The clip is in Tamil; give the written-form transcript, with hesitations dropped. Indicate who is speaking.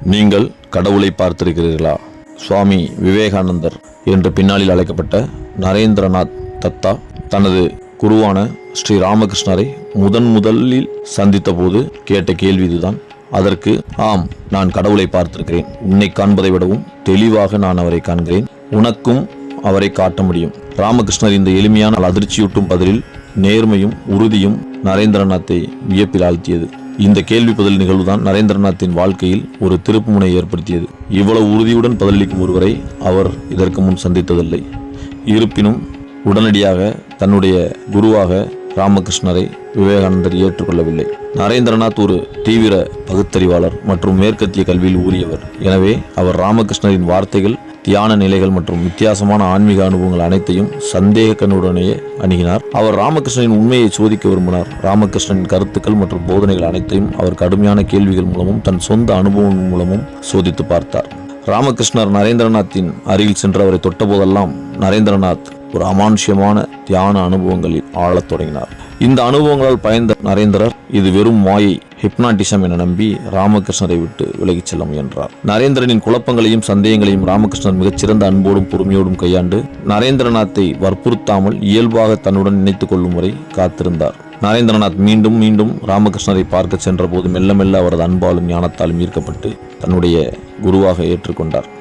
Speaker 1: நீங்கள் கடவுளை பார்த்திருக்கிறீர்களா? சுவாமி விவேகானந்தர் என்று பின்னாளில் அழைக்கப்பட்ட நரேந்திரநாத் தத்தா தனது குருவான ஸ்ரீ ராமகிருஷ்ணரை முதலில் சந்தித்த போது கேட்ட கேள்வி இதுதான். அதற்கு, ஆம், நான் கடவுளை பார்த்திருக்கிறேன். உன்னை காண்பதை விடவும் தெளிவாக நான் அவரை காண்கிறேன். உனக்கும் அவரை காட்ட முடியும். ராமகிருஷ்ணர் இந்த எளிமையான அதிர்ச்சியூட்டும் பதிலில் நேர்மையும் உறுதியும் நரேந்திரநாத்தை வியப்பில் ஆழ்த்தியது. இந்த கேள்வி பதில் நிகழ்வுதான் நரேந்திரநாத்தின் வாழ்க்கையில் ஒரு திருப்புமுனை ஏற்படுத்தியது. இவ்வளவு உறுதியுடன் பதிலளிக்கும் ஒருவரை அவர் இதற்கு முன் சந்தித்ததில்லை. இருப்பினும் உடனடியாக தன்னுடைய குருவாக ராமகிருஷ்ணரை விவேகானந்தர் ஏற்றுக்கொள்ளவில்லை. நரேந்திரநாத் ஒரு தீவிர பகுத்தறிவாளர் மற்றும் மேற்கத்திய கல்வியில் ஊறியவர். எனவே அவர் ராமகிருஷ்ணரின் வார்த்தைகள், தியான நிலைகள் மற்றும் வித்தியாசமான ஆன்மீக அனுபவங்கள் அனைத்தையும் சந்தேக கண்ணுடனேயே அணுகினார். அவர் ராமகிருஷ்ணரின் உண்மையை சோதிக்க விரும்பினார். ராமகிருஷ்ணனின் கருத்துக்கள் மற்றும் போதனைகள் அனைத்தையும் அவர் கடுமையான கேள்விகள் மூலமும் தன் சொந்த அனுபவம் மூலமும் சோதித்து பார்த்தார். ராமகிருஷ்ணர் நரேந்திரநாத்தின் அருகில் சென்று அவரை தொட்டபோதெல்லாம் நரேந்திரநாத் ஒரு அமானுஷ்யமான தியான அனுபவங்களில் ஆழத் தொடங்கினார். இந்த அனுபவங்களால் பயந்த நரேந்திரர் இது வெறும் மாயை, ஹிப்னாட்டிசம் என நம்பி ராமகிருஷ்ணரை விட்டு விலகிச் செல்ல முயன்றார். நரேந்திரனின் குழப்பங்களையும் சந்தேகங்களையும் ராமகிருஷ்ணர் மிகச்சிறந்த அன்போடும் பொறுமையோடும் கையாண்டு நரேந்திரநாத்தை வற்புறுத்தாமல் இயல்பாக தன்னுடன் நினைத்துக் கொள்ளும் வரை காத்திருந்தார். நரேந்திரநாத் மீண்டும் மீண்டும் ராமகிருஷ்ணரை பார்க்க சென்ற போது மெல்ல மெல்ல அவரது அன்பாலும் ஞானத்தாலும் ஈர்க்கப்பட்டு தன்னுடைய குருவாக ஏற்றுக்கொண்டார்.